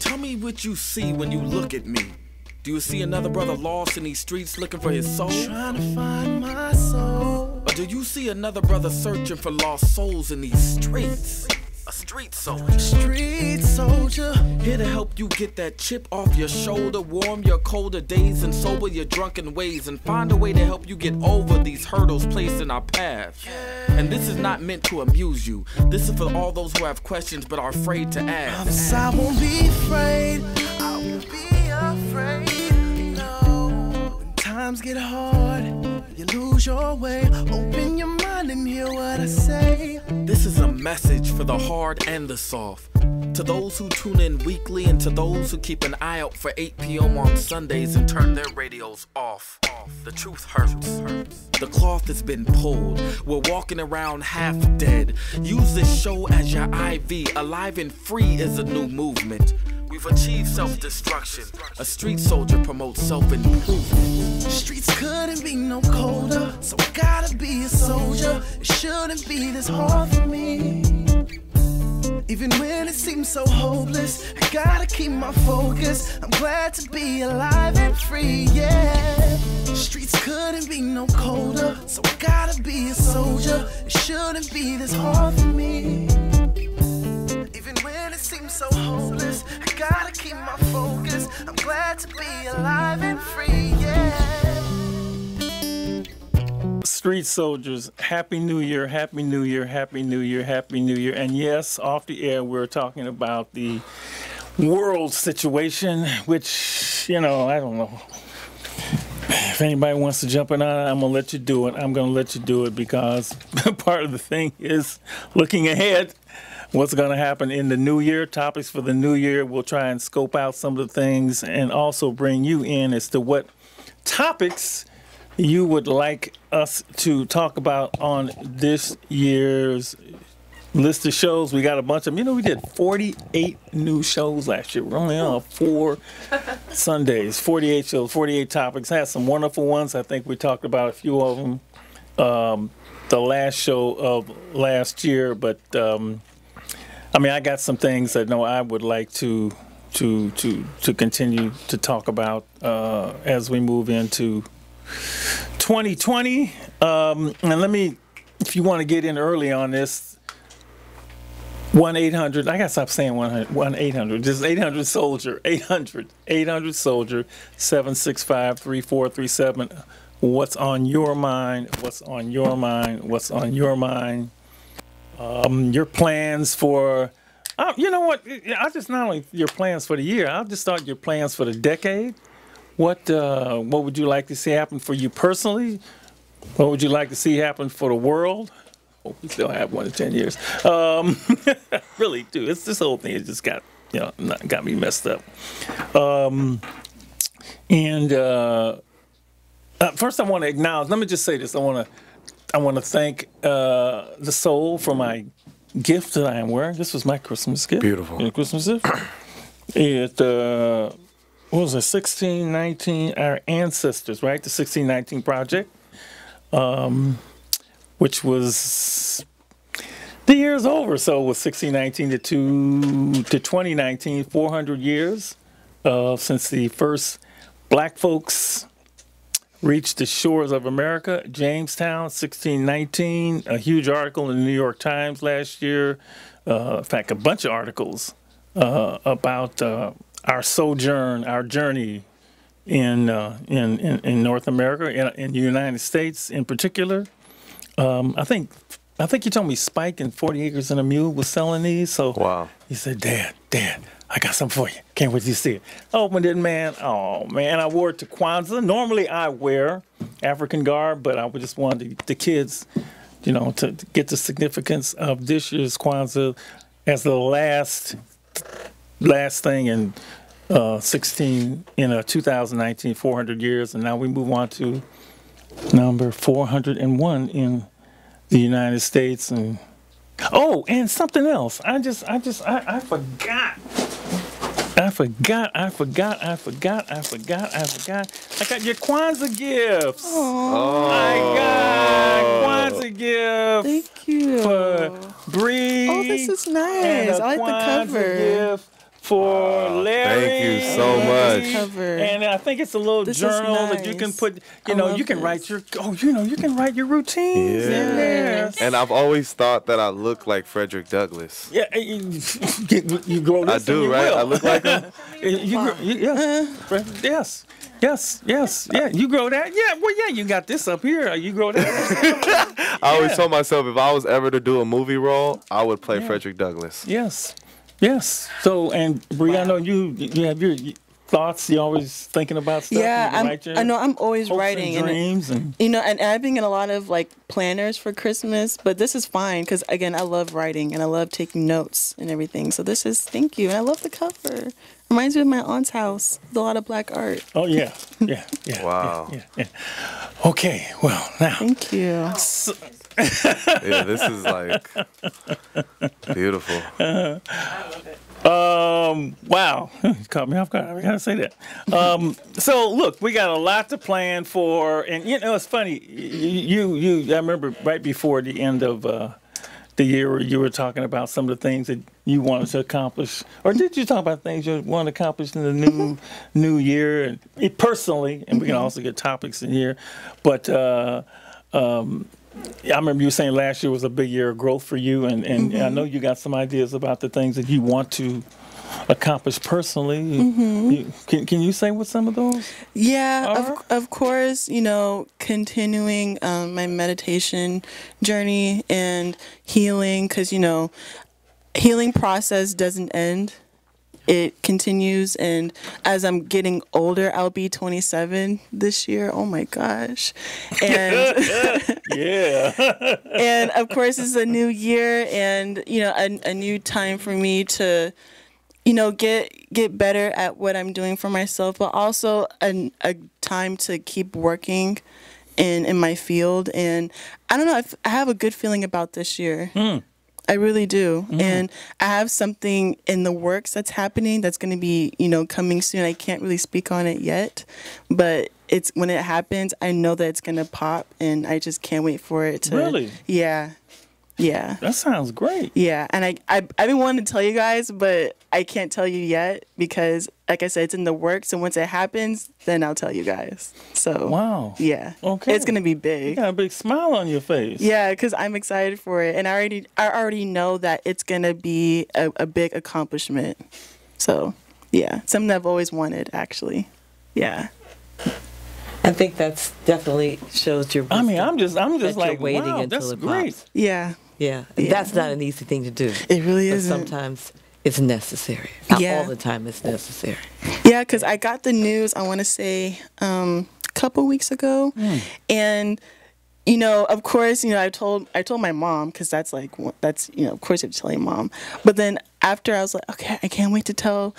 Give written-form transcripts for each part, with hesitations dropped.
Tell me what you see when you look at me. Do you see another brother lost in these streets looking for his soul? Trying to find my soul. Or do you see another brother searching for lost souls in these streets? A street soldier. Street soldier. Here to help you get that chip off your shoulder, warm your colder days and sober your drunken ways, and find a way to help you get over these hurdles placed in our path. And this is not meant to amuse you. This is for all those who have questions but are afraid to ask. I won't be afraid. I won't be afraid. No. When times get hard, you lose your way. Open your mind and hear what I say. This is a message for the hard and the soft. To those who tune in weekly and to those who keep an eye out for 8 p.m. on Sundays and turn their radios off. The truth hurts. The cloth has been pulled. We're walking around half dead. Use this show as your IV. Alive and free is a new movement. We've achieved self-destruction. A street soldier promotes self-improvement. Streets couldn't be no colder, so I gotta be a soldier. It shouldn't be this hard for me. Even when it seems so hopeless, I gotta keep my focus. I'm glad to be alive and free, yeah. Streets couldn't be no colder, so I gotta be a soldier. It shouldn't be this hard for me. Even when it seems so hopeless, I gotta keep my focus. I'm glad to be alive and free, yeah. Street soldiers, Happy New Year, Happy New Year, Happy New Year, Happy New Year. And yes, off the air, we're talking about the world situation, which, you know, I don't know. If anybody wants to jump in on it, I'm going to let you do it. I'm going to let you do it because part of the thing is looking ahead. What's going to happen in the new year, topics for the new year. We'll try and scope out some of the things and also bring you in as to what topics you would like us to talk about on this year's list of shows. We got a bunch of them. You know, we did 48 new shows last year. We're only on 4 Sundays, 48 shows, 48 topics. Had some wonderful ones. I think we talked about a few of them the last show of last year, but I mean, I got some things that I would like to continue to talk about as we move into 2020. And let me, if you want to get in early on this, 1-800, I got to stop saying 1-800, just 800 Soldier, 800 Soldier, 765-3437. What's on your mind? What's on your mind? What's on your mind? Your plans for, you know what? I just not only your plans for the year. I'll just start your plans for the decade. What would you like to see happen for you personally? What would you like to see happen for the world? Hope we still have 1 to 10 years. Really do. It's this whole thing. It just got me messed up. First, I want to acknowledge. Let me just say this. I want to thank the soul for my gift that I am wearing. This was my Christmas gift. Beautiful. Christmas gift. It what was it? 1619. Our ancestors, right? The 1619 project, which was the year's over. So it was 1619 to 2019, 400 years since the first black folks reached the shores of America. Jamestown, 1619, a huge article in the New York Times last year. In fact, a bunch of articles about our sojourn, our journey in North America, in the United States in particular. I think you told me Spike and 40 Acres and a Mule was selling these. So wow. He said, Dad, I got something for you. Can't wait to see it. I opened it, man. Oh, man, I wore it to Kwanzaa. Normally I wear African garb, but I just wanted the kids, to get the significance of this year's Kwanzaa as the last thing in 2019, 400 years. And now we move on to number 401 in the United States. And something else. I forgot. I got your Kwanzaa gifts. Oh. I got Kwanzaa gifts. Thank you. For Bree. Oh, this is nice. I like the cover. Gift for Larry. Thank you so much. Cover. And I think it's a little This is journal that you can nice. put, I you love can this. write your, you can write your routines in there. And I've always thought that I look like Frederick Douglass. Yeah, you grow I this. do, and you right? will. I look like him. Yes. Yeah, you grow that. Yeah, well, yeah, you got this up here. You grow that. I always told myself if I was ever to do a movie role, I would play Frederick Douglass. Yes. So, and Bree, I know you have your thoughts. You always thinking about stuff. Yeah, I know I'm always hopes writing, and dreams, and and I've been in a lot of like planners for Christmas, but this is fine because again, I love writing and I love taking notes and everything. So this is thank you, and I love the cover. Reminds me of my aunt's house with a lot of black art. oh yeah. Wow. Yeah. Okay, well now. Thank you. Yeah, this is like beautiful. Wow, you caught me off guard. I gotta say that. So look, we got a lot to plan for, and it's funny. I remember right before the end of the year, you were talking about some of the things that you wanted to accomplish, or did you talk about things you want to accomplish in the new year, and personally? And we can also get topics in here, but. I remember you saying last year was a big year of growth for you, and I know you got some ideas about the things that you want to accomplish personally. Can you say what some of those? Yeah, of course, continuing my meditation journey and healing, because, healing process doesn't end. It continues, and as I'm getting older, I'll be 27 this year. Oh my gosh. And Yeah. and of course it's a new year and a new time for me to get better at what I'm doing for myself, but also a time to keep working in my field. And I don't know, I have a good feeling about this year. I really do. And I have something in the works that's happening that's going to be, coming soon. I can't really speak on it yet, but it's when it happens, I know that it's going to pop, and I just can't wait for it to. Really? Yeah. That sounds great. Yeah, and I've been wanting to tell you guys, but I can't tell you yet because, like I said, it's in the works, and once it happens, then I'll tell you guys. So Wow. yeah, Okay. it's gonna be You big. got a big smile on your face. Yeah, because I'm excited for it, and I already know that it's gonna be a big accomplishment. So yeah, something I've always wanted, actually. Yeah. I think that's definitely shows your wisdom. I mean, I'm just that like, you're waiting wow, until that's it great. pops. Yeah. Yeah. Yeah. That's not an easy thing to do. It really But is. sometimes it's necessary. Not Yeah. all the time it's necessary. Yeah, because I got the news, I want to say, a couple weeks ago. And, of course, I told my mom, because that's, of course you have to tell your mom. But then after I was like, okay, I can't wait to tell,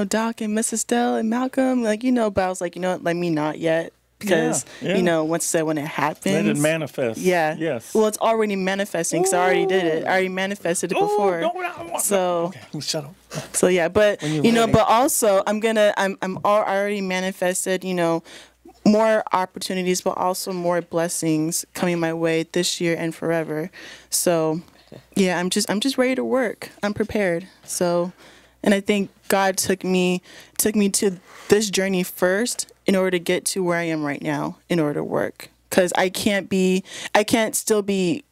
Doc and Miss Estelle and Malcolm, but I was like, what, let me not yet. Because, Yeah. when it happens. Let it manifest. Yeah. Yes. Well, it's already manifesting, because I already did it. I already manifested it before. So. Okay, shut up. So yeah, but When you're ready. but also I'm already manifested, more opportunities, but also more blessings coming my way this year and forever. So yeah, I'm just ready to work. I'm prepared. So, and I think God took me to this journey first in order to get to where I am right now in order to work. Because I can't still be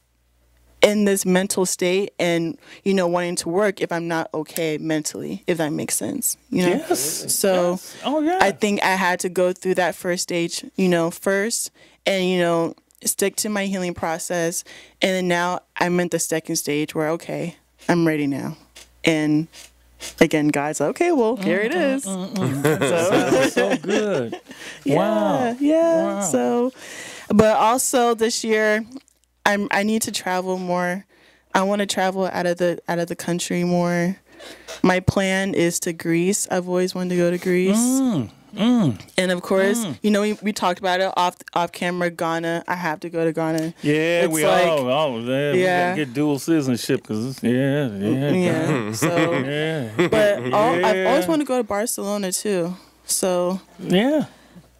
in this mental state and wanting to work if I'm not okay mentally, if that makes sense. Yes. So Yes. Oh yeah. I think I had to go through that first stage, first, and stick to my healing process. And then now I'm at the second stage where okay, I'm ready now. And again, God's like, okay, well, here it is. So, so good. yeah, Wow. yeah. Wow. So, but also this year, I need to travel more. I want to travel out of the country more. My plan is to Greece. I've always wanted to go to Greece. And of course, we talked about it off camera. Ghana, I have to go to Ghana. Yeah, It's we like- all there. We Yeah. gotta get dual citizenship because Yeah. So, yeah. but I've always wanted to go to Barcelona too. So Yeah.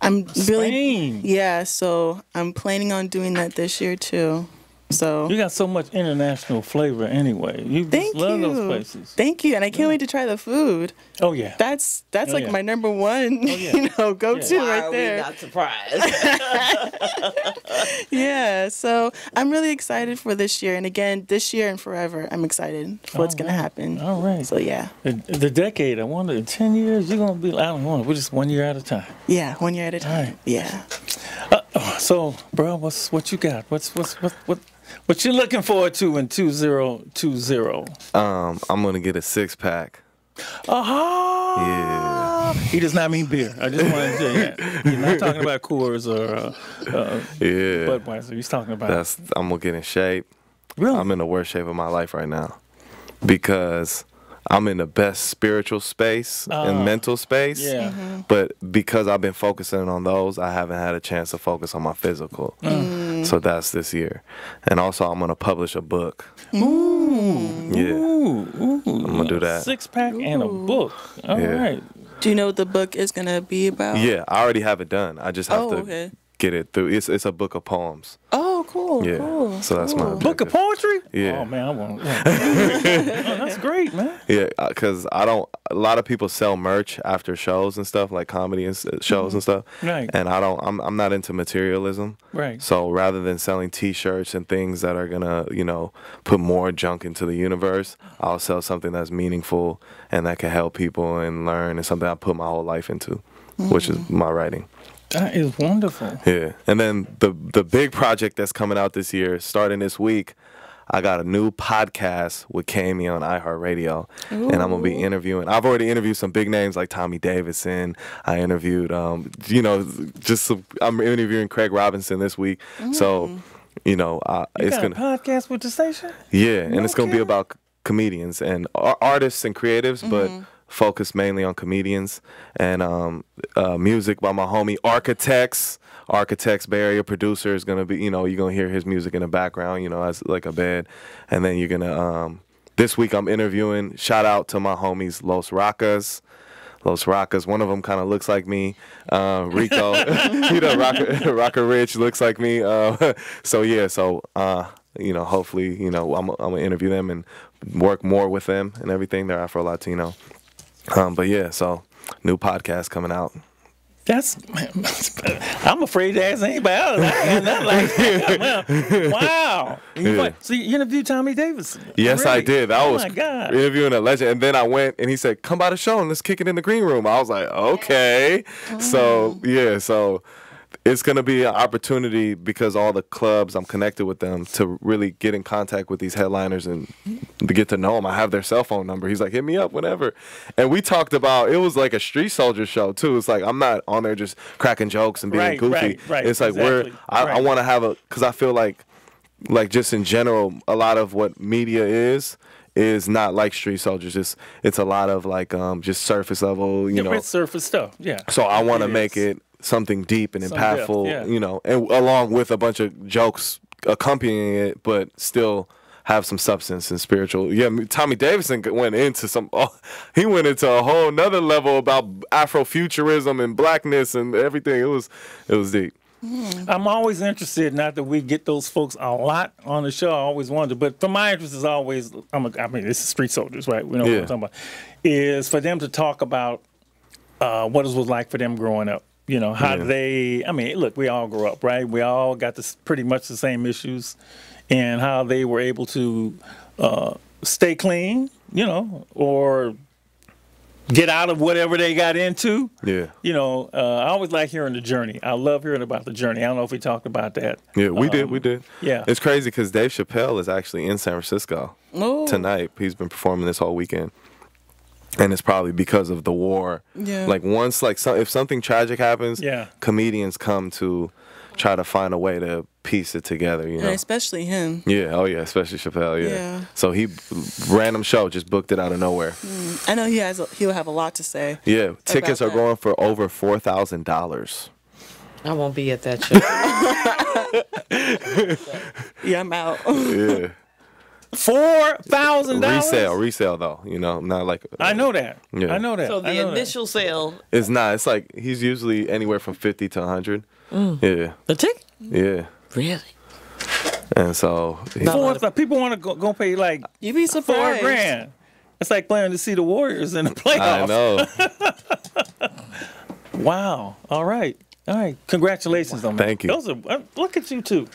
I'm really Spain. yeah. So I'm planning on doing that this year too. So You got so much international flavor anyway. You just thank love you. those places. Thank you, and I can't wait to try the food. Oh yeah. That's Oh, like yeah. my number one, yeah. go to Why right are there. we not surprised? Yeah, so I'm really excited for this year, and again, this year and forever, I'm excited for what's gonna happen. All right. So yeah, The decade, I wonder, in 10 years, you're going to be, I don't know, we're just 1 year at a time. yeah, 1 year at a time. Right. Yeah. So, bro, what you got? What you looking forward to in 2020? I'm gonna get a 6-pack. Uh-huh. He does not mean beer. I just wanted to say that. He's not talking about Coors or Yeah. Budweiser. He's talking about I'm gonna get in shape. really. I'm in the worst shape of my life right now because I'm in the best spiritual space and mental space. Yeah. But because I've been focusing on those, I haven't had a chance to focus on my physical. So that's this year. And also, I'm going to publish a book. Ooh. Yeah. Ooh. I'm going to do that. 6-pack and a book. All Yeah. right. Do you know what the book is gonna be about? Yeah, I already have it done. I just have to okay. get it through. It's a book of poems. Oh, cool. Yeah. Cool. So that's my cool. Book of poetry? Yeah. Oh, man, I want that's great, man. Yeah, because a lot of people sell merch after shows and stuff, like comedy and shows and stuff. Right. And I'm not into materialism. Right. So rather than selling T-shirts and things that are gonna, put more junk into the universe, I'll sell something that's meaningful and that can help people and learn, and something I put my whole life into, which is my writing. That is wonderful. Yeah. And then the big project that's coming out this year, starting this week, I got a new podcast with Kami on iHeartRadio. And I'm going to be interviewing. I've already interviewed some big names like Tommy Davidson. I interviewed, I'm interviewing Craig Robinson this week. So, You it's got going a podcast with the station? Yeah. And it's going to be Okay. about comedians and artists and creatives, but focused mainly on comedians, and music by my homie Architects, Bay Area producer, is gonna be, you're gonna hear his music in the background, as like a bed. And then you're gonna this week I'm interviewing, shout out to my homies Los Rockas, one of them kind of looks like me. Rico, Rocker Rich looks like me. Hopefully, I'm gonna interview them and work more with them and everything. They're Afro Latino. But yeah, so new podcast coming out. I'm afraid to ask anybody else. I ain't got nothing like that. Wow. So you interviewed Tommy Davidson? Yes, Really? I did. I was my God. interviewing a legend, and then I went and he said, "Come by the show and let's kick it in the green room." I was like, "Okay." So it's gonna be an opportunity, because all the clubs I'm connected with them, to really get in contact with these headliners and to get to know them. I have their cell phone number. He's like, "Hit me up whenever." And we talked about, it was like a Street Soldier show too. It's like I'm not on there just cracking jokes and being goofy. Right, it's like exactly. I want to have because I feel like just in general, a lot of what media is not like Street Soldiers. It's a lot of like just surface level, It's surface stuff, yeah. So I want to It make is. it something deep and Some impactful, depth, yeah. And along with a bunch of jokes accompanying it, but still have some substance and spiritual. Yeah, Tommy Davidson went into a whole nother level about Afrofuturism and blackness and everything. It was deep. I'm always interested, not that we get those folks a lot on the show, I always wonder, but for my interest is always, this is Street Soldiers, right? We know what I'm talking about. Is for them to talk about what it was like for them growing up. How they, look, we all grew up, right? We all got pretty much the same issues, and how they were able to stay clean, or get out of whatever they got into. Yeah. I always like hearing the journey. I love hearing about the journey. I don't know if we talked about that. Yeah, we did. Yeah. It's crazy because Dave Chappelle is actually in San Francisco tonight. He's been performing this whole weekend. And it's probably because of the war. Yeah. Like once, if something tragic happens, Yeah. comedians come to try to find a way to piece it together, And especially him. Yeah, oh yeah, especially Chappelle, yeah. Yeah. So he, random show, just booked it out of nowhere. I know he'll have a lot to say. Yeah, tickets are that. going for over $4,000. I won't be at that show. Yeah, I'm out. Yeah. $4,000 Resale though, not like. I know that. Yeah. I know that. So I the know initial sale, It's not. It's like he's usually anywhere from 50 to 100. Yeah, the ticket? yeah. Really? And so people want to go pay like You'd be surprised. $4,000. It's like playing to see the Warriors in the playoffs. I know. Wow. All right. Congratulations on that. Thank you. Look at you two.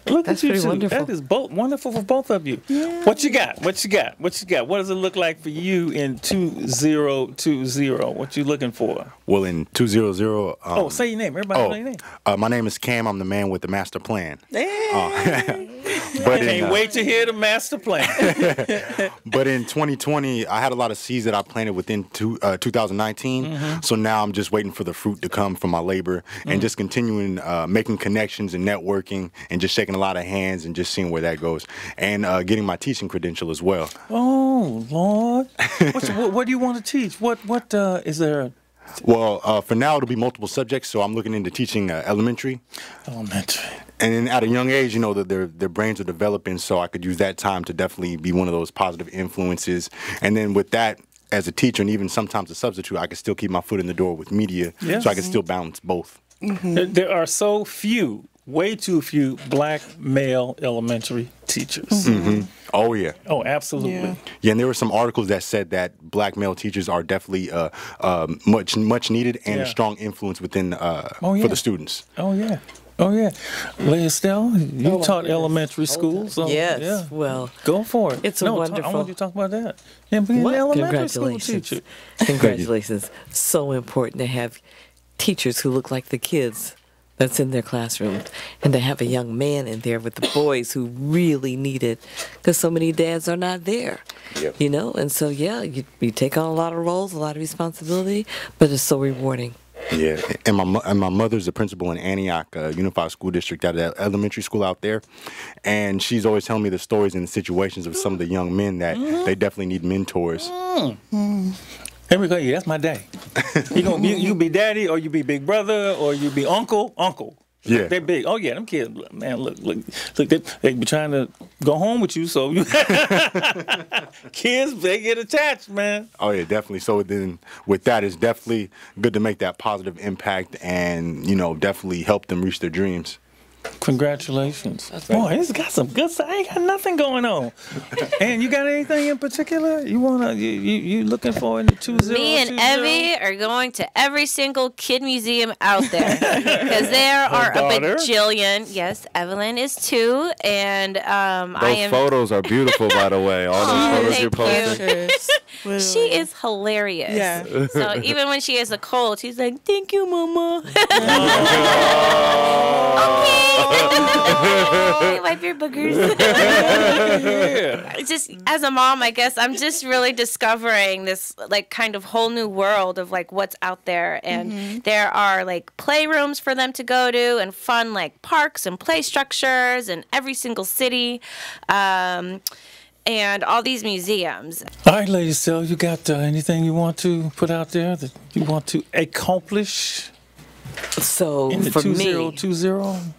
Look That's at you pretty two. wonderful. That is wonderful for both of you. Yeah. What you got? What does it look like for you in 2020? What you looking for? Well, in 200. Say your name. Everybody know your name. My name is Cam. I'm the man with the master plan. Hey. But Can't wait to hear the master plan. But in 2020, I had a lot of seeds that I planted within 2019. So now I'm just waiting for the fruit to come from my labor and just continuing making connections and networking and just shaking a lot of hands and just seeing where that goes and getting my teaching credential as well. Oh Lord, what do you want to teach? What is there? Well, for now it'll be multiple subjects. So I'm looking into teaching elementary. Elementary. And then at a young age, that their brains are developing, so I could use that time to definitely be one of those positive influences. And then with that, as a teacher and even sometimes a substitute, I could still keep my foot in the door with media, so I can still balance both. There are so few, way too few black male elementary teachers. Oh, yeah. Oh, absolutely. Yeah, and there were some articles that said that black male teachers are definitely much needed and a strong influence within for the students. Oh, yeah. Leah Estelle, you taught elementary school. So, Yes, yeah. well, Go for it. it's I wonderful. want you to talk about that. Yeah, being an elementary school teacher. Congratulations. So important to have teachers who look like the kids that's in their classrooms and to have a young man in there with the boys who really need it because so many dads are not there. Yep. And so, you take on a lot of roles, a lot of responsibility, but it's so rewarding. Yeah, and my mother's the principal in Antioch Unified School District at an elementary school out there, and she's always telling me the stories and the situations of some of the young men that they definitely need mentors. Here we go. Yeah, that's my daddy. You be daddy, or you be big brother, or you be uncle. Yeah, They're big. Oh yeah, them kids, man. Look. They be trying to go home with you, so you kids, they get attached, man. Oh yeah, definitely. So then, with that, it's definitely good to make that positive impact, and definitely help them reach their dreams. Congratulations. Boy, he's got some good stuff. I ain't got nothing going on. And you got anything in particular you looking for in the 2020? Me and Evie are going to every single kid museum out there because there are a bajillion. Yes, Evelyn is too, and Those photos are beautiful, by the way. All those photos you're posting. She is hilarious. Yeah. So even when she has a cold, she's like, "Thank you, Mama." Okay. Wipe your boogers. Just as a mom, I guess I'm just really discovering this kind of whole new world of what's out there, and there are playrooms for them to go to, and fun parks and play structures in every single city, and all these museums. All right, Lady Estelle, you got anything you want to put out there that you want to accomplish? So in the for 2020?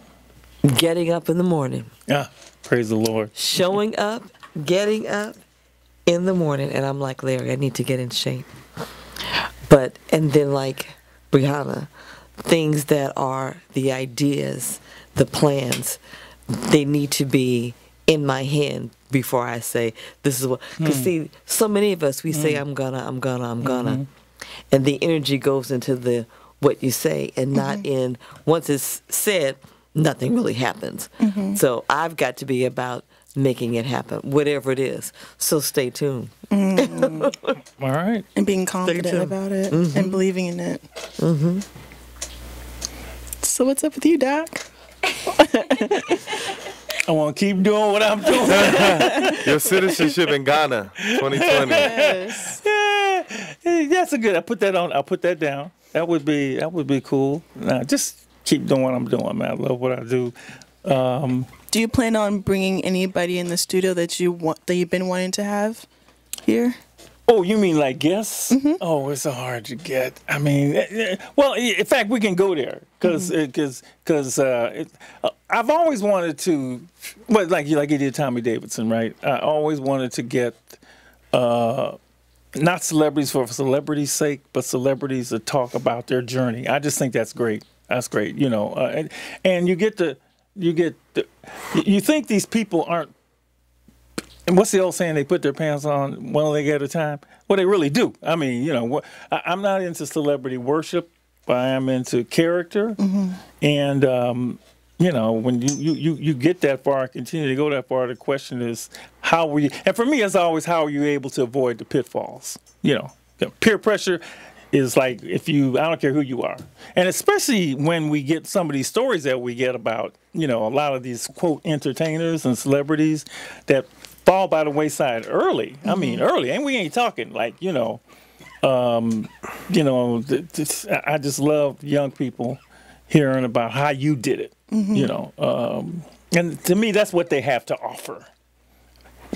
Getting up in the morning. Yeah, praise the Lord. Showing up, getting up in the morning, and I'm like, Larry, I need to get in shape. And then like Brianna, things that are the ideas, the plans, they need to be in my hand before I say, this is what, because see, so many of us, we say, I'm gonna. And the energy goes into what you say and not in, once it's said, nothing really happens. So I've got to be about making it happen, whatever it is. So stay tuned. All right. And being confident about it and believing in it. So what's up with you, Doc? I want to keep doing what I'm doing. Your citizenship in Ghana, 2020. Yes. Yeah, that's a good. I'll put that down. That would be cool. Nah, just keep doing what I'm doing, man. I love what I do. Do you plan on bringing anybody in the studio that you've been wanting to have here? Oh, you mean like guests? Oh, it's so hard to get. I mean, well, in fact, we can go there because I've always wanted to, well, like you did Tommy Davidson, right? I always wanted to get not celebrities for celebrity's sake, but celebrities to talk about their journey. I just think that's great. That's great, and you get to you think these people aren't. And what's the old saying? They put their pants on one leg at a time. Well, they really do. I mean, I'm not into celebrity worship. I am into character, and when you get that far, continue to go that far. The question is, how were you? And for me, it's always, how are you able to avoid the pitfalls? Peer pressure is like, I don't care who you are, and especially when we get some of these stories that we get about, a lot of these quote entertainers and celebrities that fall by the wayside early. I mean, early, and we ain't talking like, I just love young people hearing about how you did it, and to me, that's what they have to offer.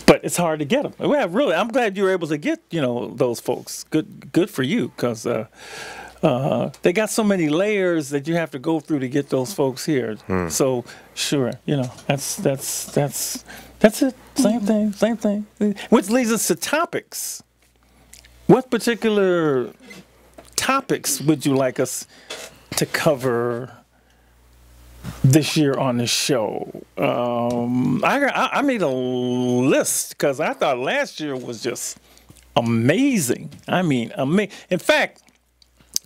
But it's hard to get them. I'm glad you were able to get, those folks. Good for you, because they got so many layers that you have to go through to get those folks here. So sure, that's it. Same thing. Which leads us to topics. What particular topics would you like us to cover this year on the show? I made a list because I thought last year was just amazing. I mean, in fact,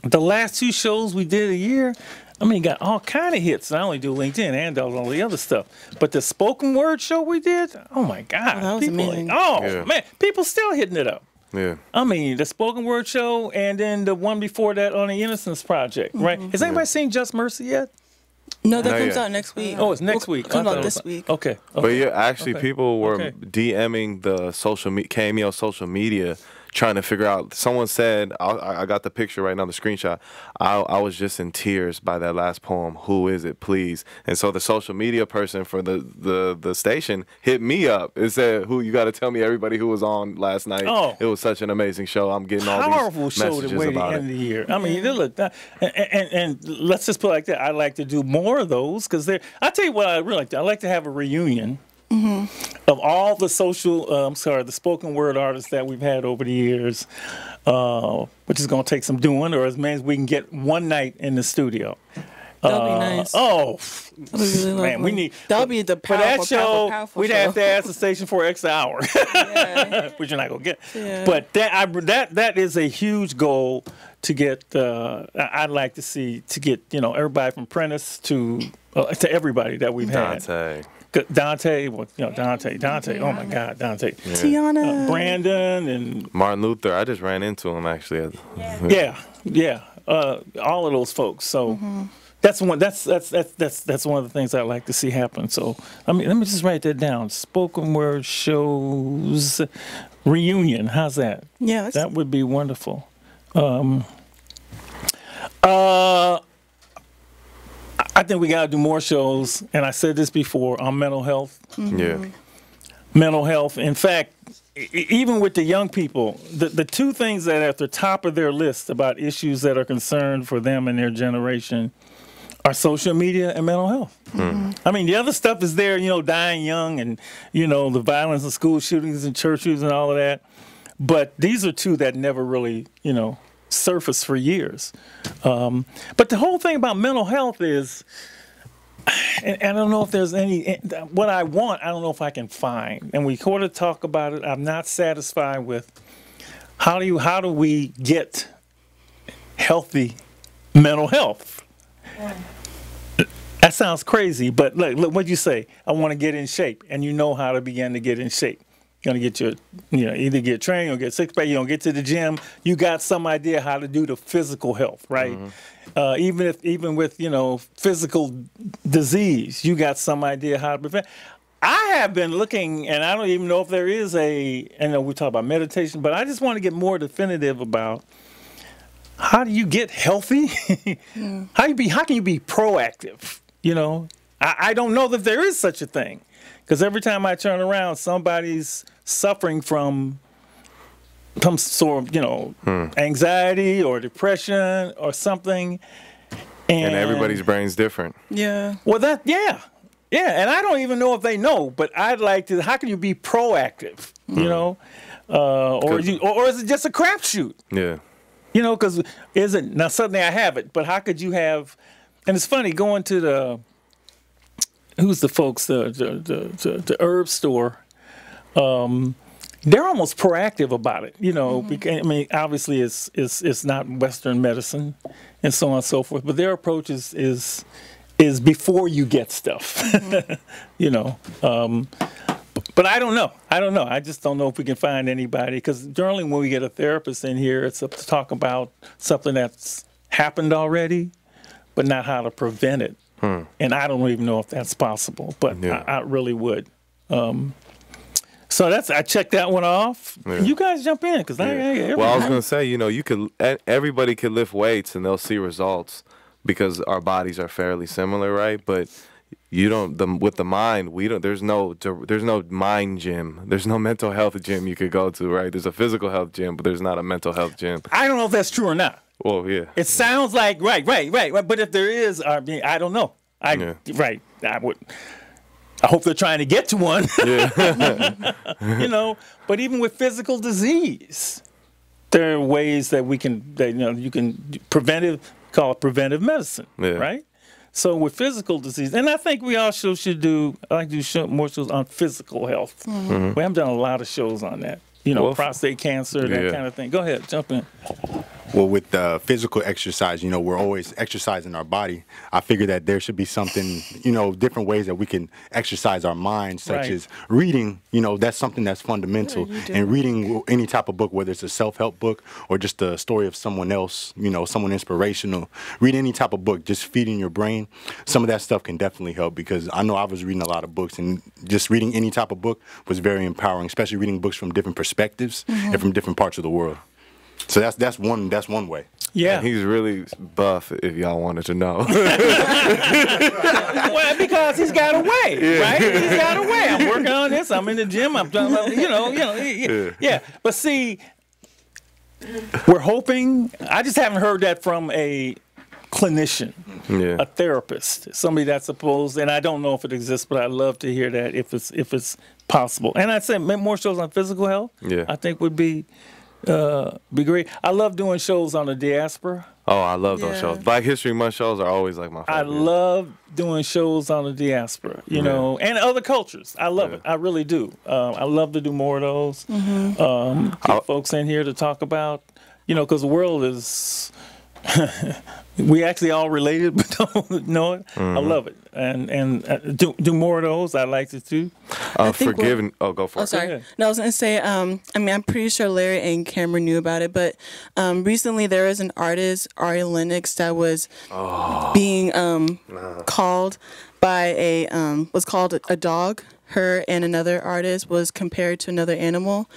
the last 2 shows we did a year, got all kind of hits. I only do LinkedIn and all the other stuff. But the spoken word show we did, oh my God. That was amazing. Man, people still hitting it up. Yeah. The spoken word show, and then the one before that on the Innocence Project, right? Has anybody seen Just Mercy yet? No, that comes out next week. Oh, it's next week. Comes out this week. Okay. But yeah, actually, people were DMing the Cameo social media, trying to figure out. Someone said, I got the picture right now, the screenshot. I was just in tears by that last poem. Who is it, please? And so the social media person for the station hit me up and said, "Who? You got to tell me everybody who was on last night. Oh. It was such an amazing show. I'm getting all Powerful these show messages to wait about the it." end of the year. Look, and let's just put it like that. I like to do more of those because I tell you what I really like to. I like to have a reunion of all the the spoken word artists that we've had over the years, which is going to take some doing, or as many as we can get one night in the studio. That'll be nice. Oh, that'll be really lovely. man, we need. That'll be the powerful, for that show. powerful we'd show. have to ask the station for an extra hour, which you're not gonna get. Yeah. But that is a huge goal to get. I'd like to see everybody from Prentice to everybody that we've had. Dante, Dante. Oh my God, Dante. Yeah. Tiana, Brandon, and Martin Luther. I just ran into him actually. Yeah. All of those folks. So that's one. That's one of the things I like to see happen. So let me just write that down. Spoken word shows reunion. How's that? Yeah, that would be wonderful. I think we got to do more shows, and I said this before, on mental health. Yeah. Mental health. In fact, even with the young people, the 2 things that are at the top of their list about issues that are concerned for them and their generation are social media and mental health. The other stuff is there, dying young and, the violence of school shootings and church shootings and all of that. But these are 2 that never really, surfaced for years. But the whole thing about mental health is, and I don't know if there's what I want, I don't know if I can find. And we sort of talk about it. I'm not satisfied with how do we get healthy mental health? That sounds crazy, but look what'd you say? I want to get in shape, and you know how to begin to get in shape. You're gonna get either get trained or get six pack. You don't get to the gym. You got some idea how to do the physical health, right? Even with physical disease, you got some idea how to prevent. I have been looking, and I don't even know if there is I know we talk about meditation, but I just want to get more definitive about how do you get healthy? How can you be proactive? I don't know that there is such a thing. Because every time I turn around, somebody's suffering from some sort of, anxiety or depression or something. And everybody's brain's different. Yeah. Well, Yeah, and I don't even know if they know, but I'd like to, how can you be proactive, or is it just a crapshoot? Yeah. Because now suddenly I have it, but how could you have, and it's funny, going to who's the folks, the herb store, they're almost proactive about it, you know. I mean, obviously it's not Western medicine and so on and so forth, but their approach is before you get stuff, you know. But I don't know. I just don't know if we can find anybody, because generally when we get a therapist in here, it's up to talk about something that's happened already, but not how to prevent it. And I don't even know if that's possible, but I really would. So I checked that one off. Yeah. You guys jump in, because well, I was gonna say, you know, everybody could lift weights and they'll see results because our bodies are fairly similar, right? But you don't. With the mind, we don't. There's no mind gym. There's no mental health gym you could go to, right? There's a physical health gym, but there's not a mental health gym. I don't know if that's true or not. Well, yeah. It sounds like right. But if there is, I mean, I don't know. Right. I hope they're trying to get to one. You know, but even with physical disease, there are ways that you can call it preventive medicine, right? So with physical disease, and I think we also should do more shows on physical health. We haven't done a lot of shows on that. You know, prostate cancer, that kind of thing. Go ahead, jump in. Well, with physical exercise, you know, we're always exercising our body. I figure that there should be something, you know, different ways that we can exercise our minds, such as reading. You know, that's something that's fundamental. And reading any type of book, whether it's a self-help book or just a story of someone else, you know, someone inspirational. Read any type of book, just feeding your brain. Some of that stuff can definitely help, because I know I was reading a lot of books, and just reading any type of book was very empowering, especially reading books from different perspectives and from different parts of the world. So that's one way. Yeah, and he's really buff, if y'all wanted to know. Well, because he's got a way, right? He's got a way. I'm working on this. I'm in the gym. I'm trying to, yeah. But see, we're hoping. I just haven't heard that from a clinician, a therapist, somebody that's supposed. And I don't know if it exists, but I'd love to hear that if it's possible. And I'd say more shows on physical health. Yeah, I think would be great. I love doing shows on the diaspora. Oh, I love those shows. Black History Month shows are always like my favorite. I love doing shows on the diaspora, you know, and other cultures. I love it. I really do. I love to do more of those. Get folks in here to talk about, you know, because the world is... we actually all related, but don't know it. I love it, and do more of those. I like it too. Forgiving. Go for it. Oh, sorry. No, I was gonna say. I mean, I'm pretty sure Larry and Cameron knew about it, but recently there was an artist, Ari Lennox, that was being called by was called a dog. Her and another artist was compared to another animal.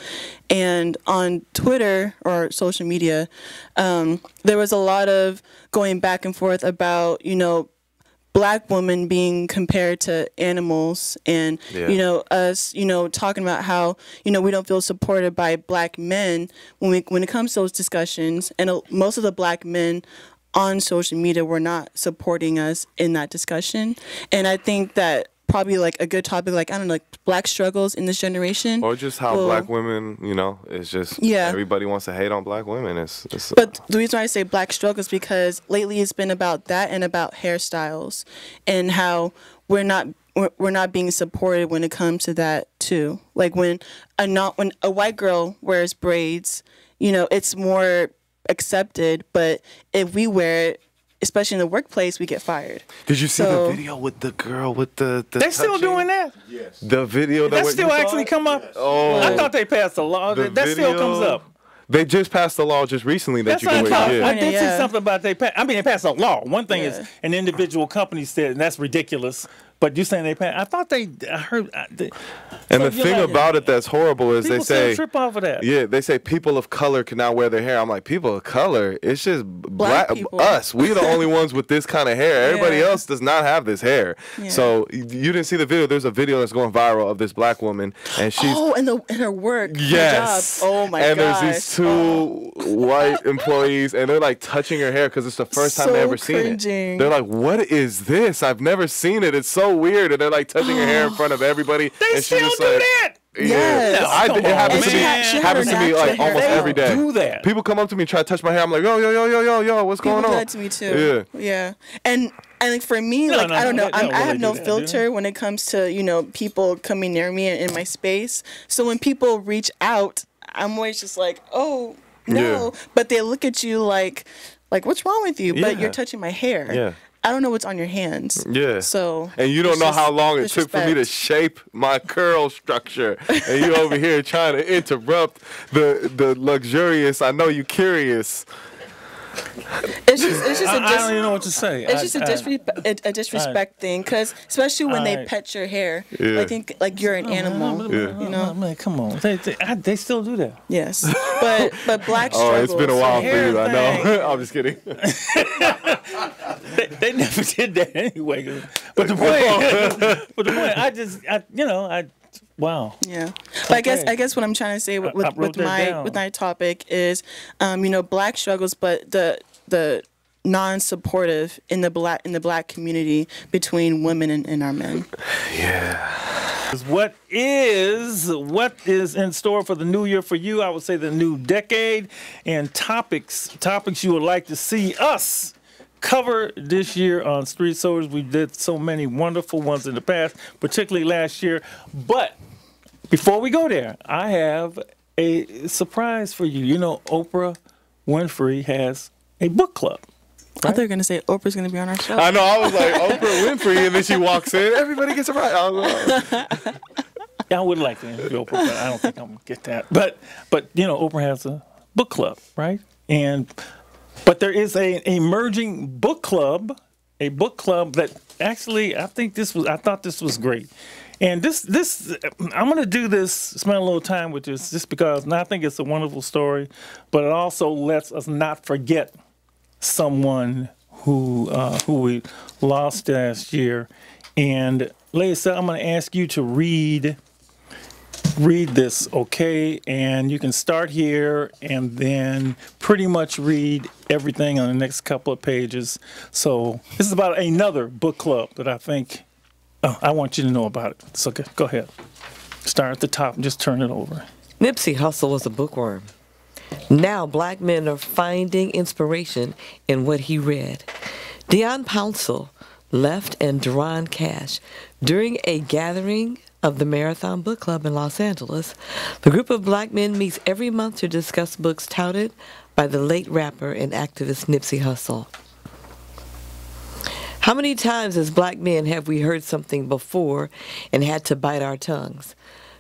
And on Twitter or social media, there was a lot of going back and forth about, you know, Black women being compared to animals, and, you know, us, you know, talking about how, you know, we don't feel supported by Black men when it comes to those discussions. And most of the Black men on social media were not supporting us in that discussion. And I think that probably like a good topic, like, I don't know, like Black struggles in this generation. Or just how Black women, you know, it's just everybody wants to hate on Black women. But the reason why I say Black struggles is because lately it's been about that and about hairstyles and how we're not being supported when it comes to that too. Like when a white girl wears braids, you know, it's more accepted, but if we wear it, especially in the workplace, we get fired. Did you see the video with the girl with the They're still doing that? Yes. The video that still actually come up? Oh. I thought they passed a law. That still comes up. They just passed a law just recently that you can wear. I did see something about they passed a law. One thing is an individual company said, and that's ridiculous. But you saying they passed? I heard. And the thing about it that's horrible is they say trip off of that. Yeah, they say people of color can now wear their hair. I'm like, people of color? It's just black us. We're the only ones with this kind of hair. Everybody else does not have this hair. Yeah. So you didn't see the video. There's a video that's going viral of this Black woman, and she's and her work. Yes. Her job. Oh my god. And there's these two white employees, and they're like touching her hair because it's the first time they ever seen it. They're like, what is this? I've never seen it. It's so weird. And they're like touching her hair in front of everybody. They and still she's do like, that. Yes. It happens to me. She had Happens her to me like natural almost hair. every day. Do that. People come up to me and try to touch my hair. I'm like, yo, what's People going on? do that to me too. Yeah. And like for me, No, like no, I don't know, they don't I have really no do that, filter when it comes to, you know, people coming near me in my space. So when people reach out, I'm always just like, oh no, but they look at you like what's wrong with you? But you're touching my hair. Yeah. I don't know what's on your hands. Yeah. So. And you don't know how long it took for me to disrespect. shape my curl structure. And you over here trying to interrupt the luxurious, I know you curious. It's just I don't even know what to say. It's just a disrespect thing, because especially when they pet your hair, I think like you're an animal. You know, Man, come on. They still do that. yes. But black Oh, struggles. it's been a while for hair you, I know. thing. I'm just kidding. They never did that anyway. But the point, wow. Yeah, but I guess what I'm trying to say with my topic is, you know, black struggles, but the non-supportive in the black community between women and our men. What is in store for the new year for you? I would say the new decade, and topics you would like to see us cover this year on Street Soldiers. We did so many wonderful ones in the past, particularly last year. But before we go there, I have a surprise for you. You know, Oprah Winfrey has a book club. I thought you were going to say Oprah's going to be on our show. I know, I was like, Oprah Winfrey, and then she walks in, everybody gets a ride. I was like, I would like to interview Oprah, but I don't think I'm going to get that. But you know, Oprah has a book club, right? But there is a emerging book club, a book club that actually I thought this was great. And this I'm going to do this, spend a little time with this, just because I think it's a wonderful story, but it also lets us not forget someone who we lost last year. And Lisa, I'm going to ask you to read this, okay? And you can start here and then pretty much read everything on the next couple of pages. So this is about another book club that I think I want you to know about it. So go ahead. Start at the top and just turn it over. Nipsey Hussle was a bookworm. Now black men are finding inspiration in what he read. Deion Pouncil left and Duran Cash during a gathering of the Marathon Book Club in Los Angeles. The group of black men meets every month to discuss books touted by the late rapper and activist Nipsey Hussle. How many times as black men have we heard something before and had to bite our tongues?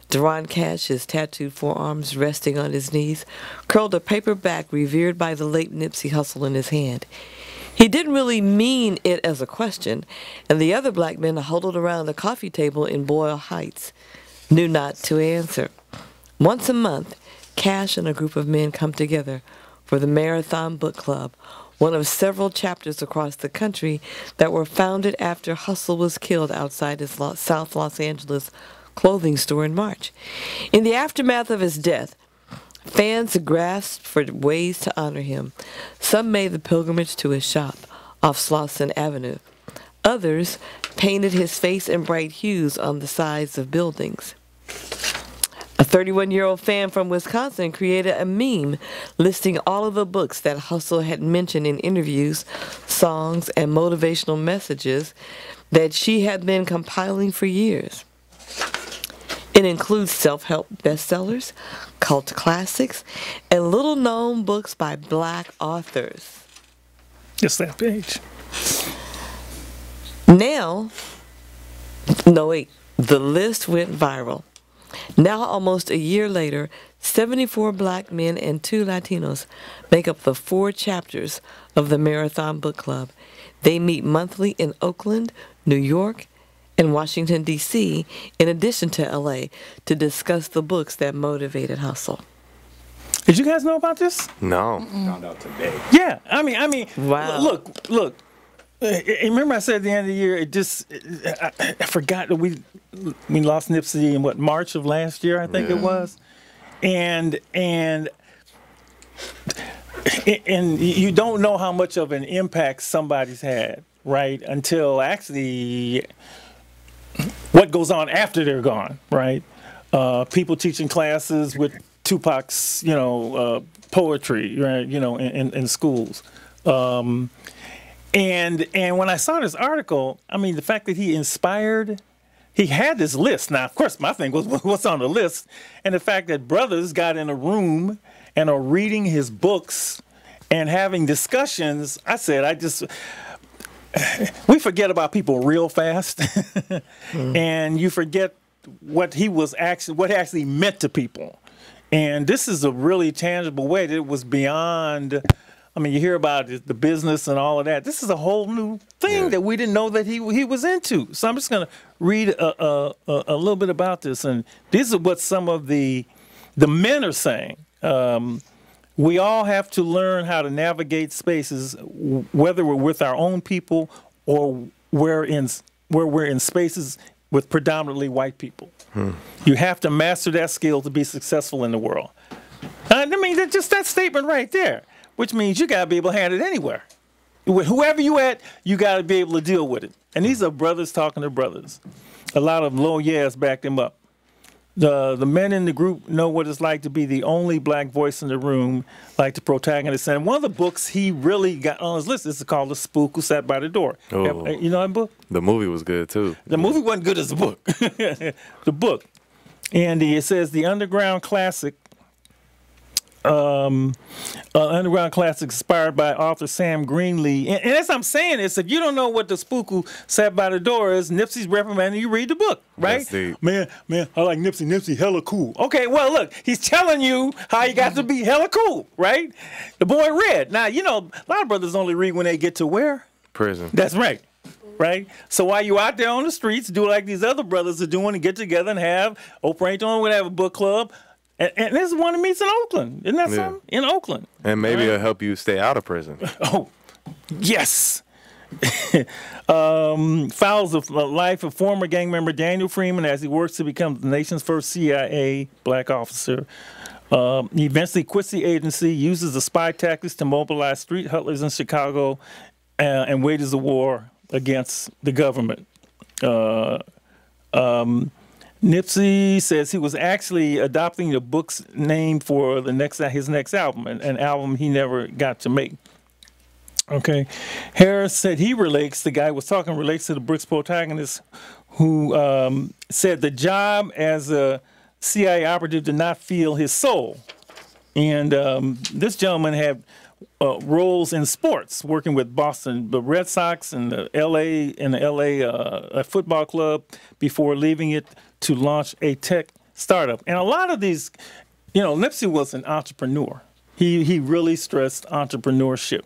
Duran Cash, his tattooed forearms resting on his knees, curled a paperback revered by the late Nipsey Hussle in his hand. He didn't really mean it as a question, and the other black men huddled around the coffee table in Boyle Heights knew not to answer. Once a month, Cash and a group of men come together for the Marathon Book Club, one of several chapters across the country that were founded after Hussle was killed outside his South Los Angeles clothing store in March. In the aftermath of his death, fans grasped for ways to honor him. Some made the pilgrimage to his shop off Slauson Avenue. Others painted his face in bright hues on the sides of buildings. A 31-year-old fan from Wisconsin created a meme listing all of the books that Hussle had mentioned in interviews, songs, and motivational messages that she had been compiling for years. It includes self-help bestsellers, cult classics, and little-known books by black authors. Just that page. The list went viral. Now, almost a year later, 74 black men and 2 Latinos make up the 4 chapters of the Marathon Book Club. They meet monthly in Oakland, New York, and Washington, D.C., in addition to L.A., to discuss the books that motivated Hussle. Did you guys know about this? No. Found out today. Yeah, I mean, Wow. Look. Remember, I said at the end of the year, I forgot that we lost Nipsey in March of last year, I think it was, and you don't know how much of an impact somebody's had, right? Until actually what goes on after they're gone, right? people teaching classes with Tupac's, poetry, right? In schools. And when I saw this article, I mean, the fact that he had this list. Now, of course, my thing was what's on the list, and the fact that brothers got in a room and are reading his books and having discussions. I said, we forget about people real fast, and you forget what actually meant to people. And this is a really tangible way that it was beyond. I mean, you hear about the business and all of that. This is a whole new thing that we didn't know that he was into. So I'm just going to read a little bit about this. And these are what some of the men are saying. We all have to learn how to navigate spaces, whether we're with our own people or where we're in spaces with predominantly white people. You have to master that skill to be successful in the world. I mean, just that statement right there. Which means you got to be able to handle it anywhere. With whoever you at, you got to be able to deal with it. And these are brothers talking to brothers. A lot of low yeahs back them up. The men in the group know what it's like to be the only black voice in the room, like the protagonist. And one of the books he really got on his list is called The Spook Who Sat by the Door. Oh. You know that book? The movie was good, too. The movie wasn't good as the book. The book. And it says the underground classic, underground classic inspired by author Sam Greenlee. And as I'm saying this, if you don't know what The Spook Who Sat by the Door is, Nipsey's reprimanding you, read the book, right? That's deep. Man, I like Nipsey. Nipsey hella cool. Okay, well, look, he's telling you how you got to be hella cool, right? The boy read. Now, a lot of brothers only read when they get to where? Prison. That's right. Right? So while you out there on the streets, do like these other brothers are doing and get together and have, Oprah ain't doing whatever, book club. And this is one that meets in Oakland. Isn't that something? In Oakland. And maybe it'll help you stay out of prison. Oh, yes. Files of life of former gang member Daniel Freeman as he works to become the nation's first CIA black officer. He eventually quits the agency, uses the spy tactics to mobilize street hustlers in Chicago, and wages a war against the government. Nipsey says he was actually adopting the book's name for his next album, an album he never got to make. Okay. Harris said the guy was talking relates to the book's protagonist who said the job as a CIA operative did not feel his soul. And this gentleman had roles in sports, working with the Red Sox and the LA football club before leaving it to launch a tech startup. And a lot of these, Nipsey was an entrepreneur. He really stressed entrepreneurship.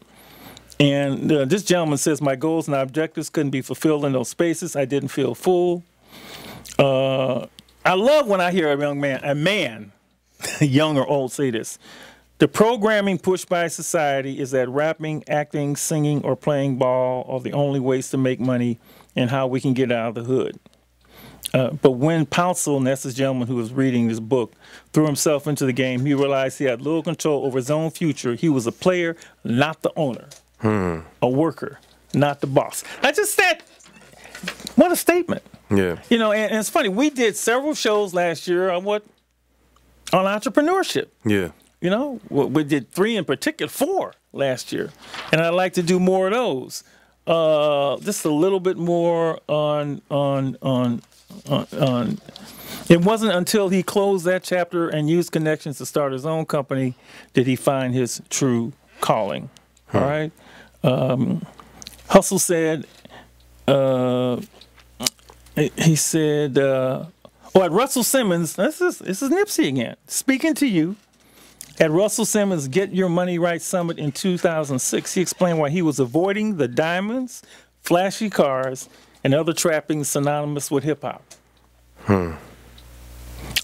And this gentleman says, my goals and objectives couldn't be fulfilled in those spaces. I didn't feel full. I love when I hear a man, young or old, say this. The programming pushed by society is that rapping, acting, singing, or playing ball are the only ways to make money and how we can get out of the hood. But when Pouncil, and that's this gentleman who was reading this book, threw himself into the game, he realized he had little control over his own future. He was a player, not the owner. A worker, not the boss. What a statement. Yeah. And it's funny, we did several shows last year on entrepreneurship. Yeah. We did 3 in particular, 4 last year. And I'd like to do more of those. Just a little bit more on it wasn't until he closed that chapter and used connections to start his own company did he find his true calling. All right. Hussle said, at Russell Simmons, this is Nipsey again, speaking to you. At Russell Simmons' Get Your Money Right Summit in 2006, he explained why he was avoiding the diamonds, flashy cars, and other trappings synonymous with hip-hop.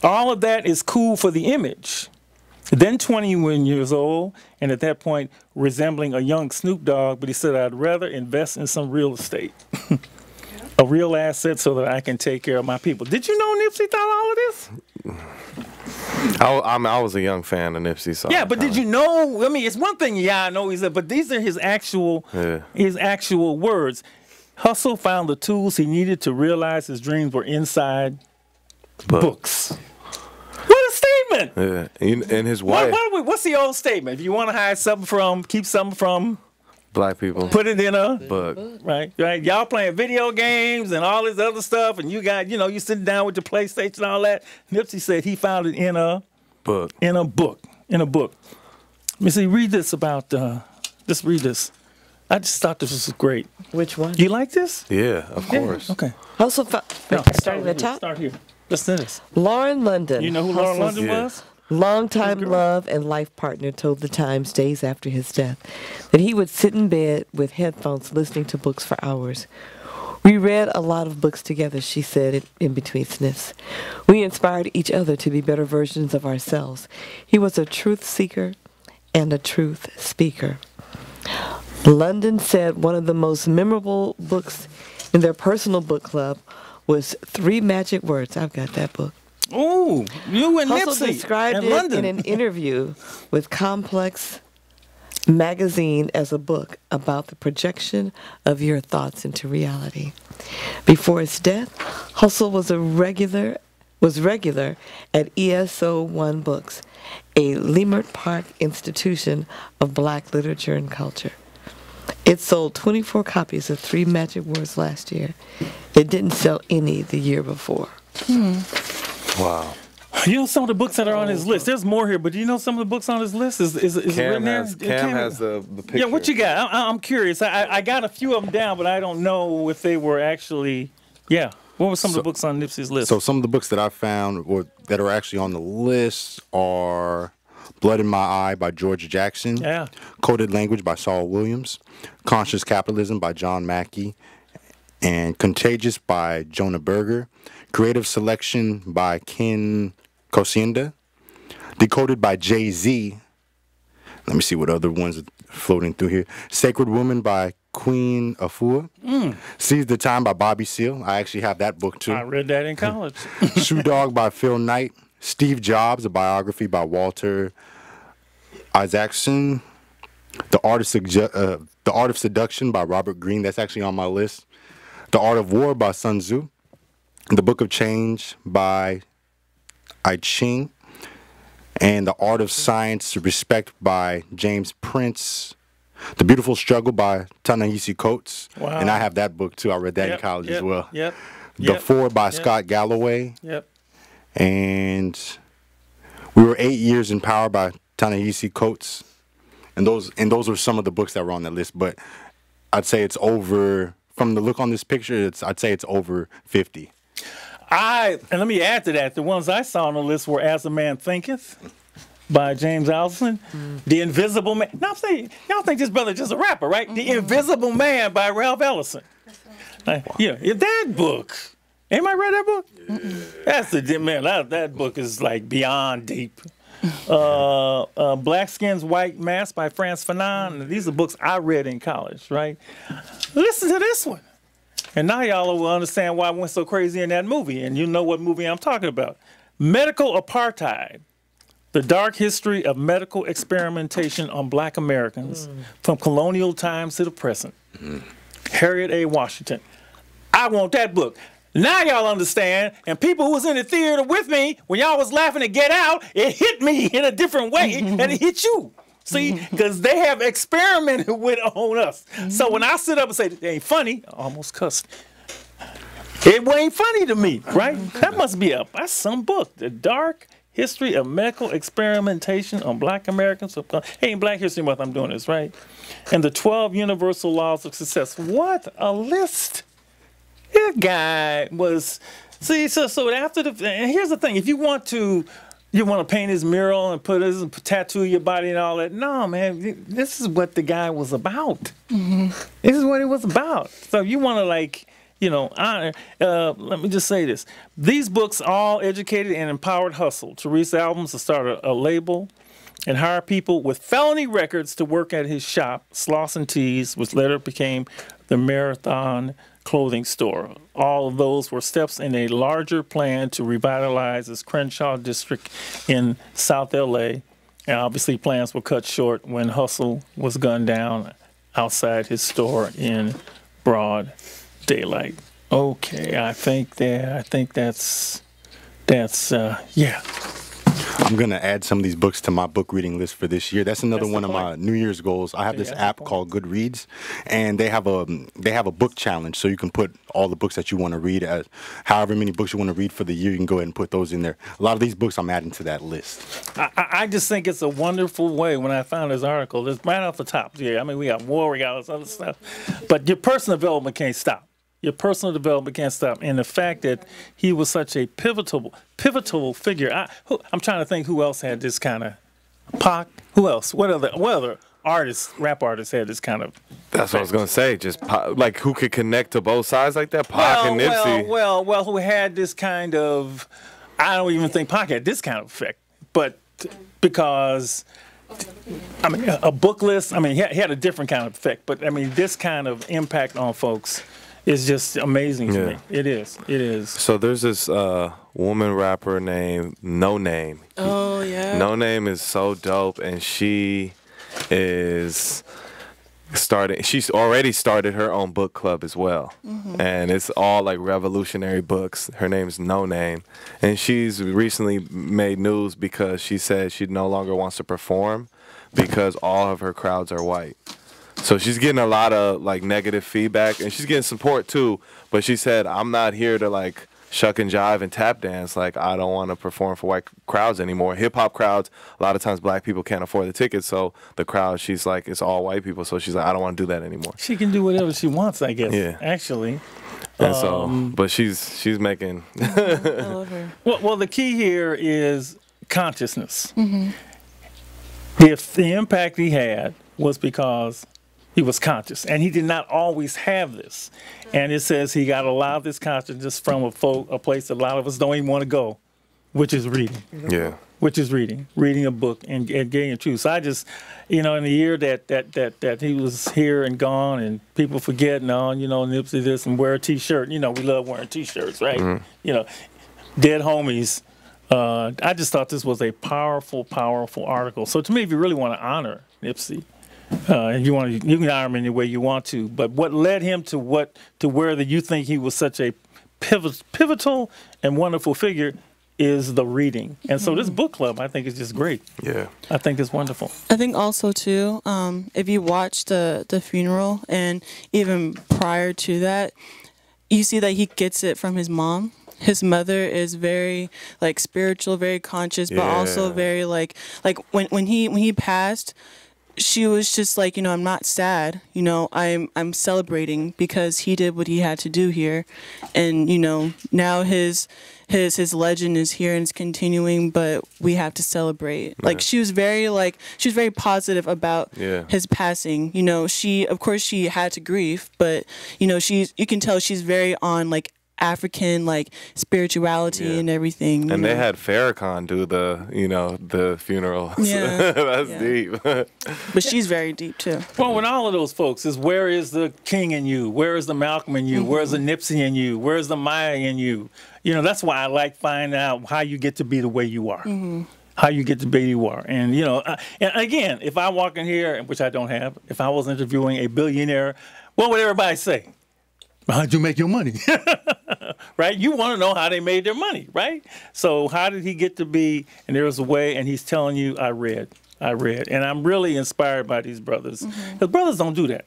All of that is cool for the image. Then 21 years old, and at that point resembling a young Snoop Dogg, but he said, I'd rather invest in some real estate. A real asset so that I can take care of my people. Did you know Nipsey thought all of this? I was a young fan of Nipsey. So yeah, but did you know? I mean, it's one thing, I know he said, but these are his actual words. Hussle found the tools he needed to realize his dreams were inside books. statement. Yeah, and his wife. What's the old statement? If you want to hide something from, keep something from Black people. put it in a Book. right. Y'all playing video games and all this other stuff, and you got, you sitting down with your PlayStation and all that. Nipsey said he found it in a Book. In a book. Let me see. Read this about. Just read this. I just thought this was great. Which one? You like this? Yeah, of course. Okay. Also, No, starting at the top. Start here. Listen to this. Lauren London. You know who Lauren Hustle's London was? longtime love and life partner told the Times days after his death that he would sit in bed with headphones listening to books for hours. We read a lot of books together, she said in between sniffs. We inspired each other to be better versions of ourselves. He was a truth seeker and a truth speaker. London said one of the most memorable books in their personal book club was Three Magic Words. I've got that book. Ooh, you and Hussle Nipsey described in it London. in an interview with Complex magazine as a book about the projection of your thoughts into reality. Before his death, Hussle was regular at ESO One Books, a Leimert Park institution of Black literature and culture. It sold 24 copies of Three Magic Words last year. It didn't sell any the year before. Wow. You know some of the books that are on his list. There's more here, but do you know some of the books on his list? Is it written there? Cam has the picture. Yeah, what you got? I'm curious. I got a few of them down, but I don't know if they were actually. Yeah. What were some of the books on Nipsey's list? So some of the books that I found that are actually on the list are Blood in My Eye by George Jackson. Yeah. Coded Language by Saul Williams. Conscious Capitalism by John Mackey. And Contagious by Jonah Berger. Creative Selection by Ken Kosienda. Decoded by Jay-Z. Let me see what other ones are floating through here. Sacred Woman by Queen Afua. Seize the Time by Bobby Seale. I actually have that book too. I read that in college. Shoe Dog by Phil Knight. Steve Jobs, a biography by Walter Isaacson. The Art of Seduction by Robert Greene. That's actually on my list. The Art of War by Sun Tzu. The Book of Change by I Ching. And The Art of Science Respect by James Prince. The Beautiful Struggle by Ta-Nehisi Coates. Wow. And I have that book too. I read that in college as well. Yep. The Four by Scott Galloway. Yep. And We Were 8 Years in Power by Ta-Nehisi Coates. And those are some of the books that were on that list. But I'd say it's over, from the look on this picture, I'd say it's over 50. And let me add to that, the ones I saw on the list were As a Man Thinketh by James Alison, The Invisible Man. Now I'm saying, y'all think this brother just a rapper, right? The Invisible Man by Ralph Ellison. Yeah, that book. Anybody read that book? That's the man. That book is like beyond deep. Black Skin's White Mask by Frantz Fanon. These are books I read in college, right? Listen to this one. And now y'all will understand why I went so crazy in that movie. And you know what movie I'm talking about. Medical Apartheid. The Dark History of Medical Experimentation on Black Americans from Colonial Times to the Present. Harriet A. Washington. I want that book. Now y'all understand, and people who was in the theater with me, when y'all was laughing to Get Out, it hit me in a different way than it hit you. See, because they have experimented with on us. So when I sit up and say, it ain't funny, I almost cussed. It ain't funny to me, right? That must be that's some book. The Dark History of Medical Experimentation on Black Americans. Hey, in Black History Month, I'm doing this, right? And the 12 Universal Laws of Success. What a list. That guy was, see, so after and here's the thing, if you want to paint his mural and put his tattoo your body and all that, no, man, this is what the guy was about. This is what it was about. So if you want to honor, let me just say this. These books all educated and empowered Hussle. Teresa Albums to start a label and hire people with felony records to work at his shop, Sloss and Tees, which later became the Marathon Clothing Store. All of those were steps in a larger plan to revitalize his Crenshaw district in South LA. And obviously plans were cut short when Hussle was gunned down outside his store in broad daylight. Okay, I think that's yeah. I'm gonna add some of these books to my book reading list for this year. That's another one of my New Year's goals. I have this app called Goodreads, and they have a book challenge, so you can put all the books that you want to read. However many books you want to read for the year, you can go ahead and put those in there. A lot of these books I'm adding to that list. I just think it's a wonderful way. When I found this article, it's right off the top. Yeah, I mean, we got war, we got all this other stuff, but your personal development can't stop. Your personal development can't stop. And the fact that he was such a pivotal figure. I'm trying to think who else had this kind of Pac. Who else? What other artists, rap artists had this kind of? That's what I was gonna say. Just like who could connect to both sides like that? Pac and Nipsey. Well, who had this kind of? I don't even think Pac had this kind of effect, but because. I mean, a book list. I mean, he had a different kind of effect, but I mean, this kind of impact on folks. It's just amazing to me. It is. It is. So there's this woman rapper named No Name. Oh, yeah. No Name is so dope, and she's already started her own book club as well. Mm-hmm. And it's all like revolutionary books. Her name's No Name. And she's recently made news because she said she no longer wants to perform because all of her crowds are white. So she's getting a lot of like negative feedback, and she's getting support too. But she said, "I'm not here to like shuck and jive and tap dance. Like I don't want to perform for white crowds anymore. Hip hop crowds, a lot of times black people can't afford the tickets, so the crowd, she's like, it's all white people. So she's like, I don't want to do that anymore. She can do whatever she wants, I guess. Yeah, actually. And so, but she's making. I love her. Well, the key here is consciousness. Mm-hmm. If the impact he had was because he was conscious, and he did not always have this. And it says he got a lot of this consciousness from a place that a lot of us don't even want to go, which is reading. Yeah. Which is reading a book and getting truth. So I just, in the year that he was here and gone, and people forget now, Nipsey this and wear a T-shirt. We love wearing T-shirts, right? Mm-hmm. Dead homies. I just thought this was a powerful, powerful article. So to me, if you really want to honor Nipsey, you can honor him any way you want to. But what led him to where you think he was such a pivotal and wonderful figure is the reading. And so this book club, I think, is just great. Yeah, I think it's wonderful. I think also too, if you watch the funeral and even prior to that, you see that he gets it from his mom. His mother is very like spiritual, very conscious, but also very like when he passed. She was just like, I'm not sad. I'm celebrating because he did what he had to do here, and now his legend is here and it's continuing. But we have to celebrate. Like she was very positive about his passing. She had to grieve, but you can tell she's very on like African like spirituality and everything. And they had Farrakhan do the funeral. Yeah. That's deep. But she's very deep too. Well, with all of those folks is where is the King in you? Where is the Malcolm in you? Mm-hmm. Where's the Nipsey in you? Where's the Maya in you? That's why I like finding out how you get to be the way you are. Mm-hmm. How you get to be you are. And, and again, if I walk in here, which I don't have, if I was interviewing a billionaire, what would everybody say? How'd you make your money? Right? You want to know how they made their money, right? So how did he get to be, and there was a way, and he's telling you, I read. And I'm really inspired by these brothers. Because brothers don't do that.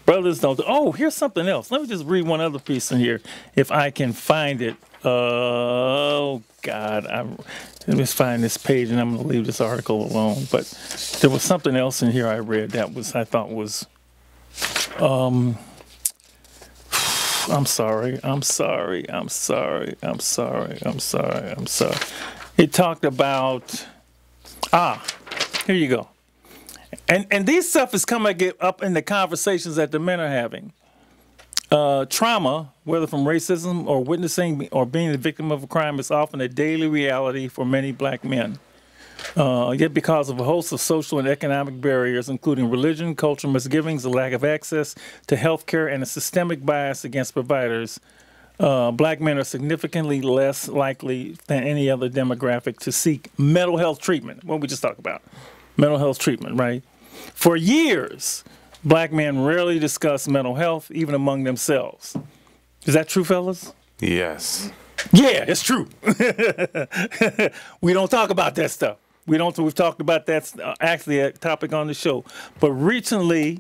Brothers don't do, here's something else. Let me just read one other piece in here, if I can find it. Oh, God. Let me find this page, and I'm going to leave this article alone. But there was something else in here I read that I thought was... I'm sorry. It talked about, here you go. And these stuff is coming up in the conversations that the men are having. Trauma, whether from racism or witnessing or being the victim of a crime, is often a daily reality for many black men. Yet because of a host of social and economic barriers, including religion, cultural misgivings, a lack of access to health care, and a systemic bias against providers, black men are significantly less likely than any other demographic to seek mental health treatment. What we just talked about, mental health treatment, right? For years, black men rarely discuss mental health, even among themselves. Is that true, fellas? Yes. Yeah, it's true. We don't talk about that stuff. We've talked about that, actually a topic on the show. But recently,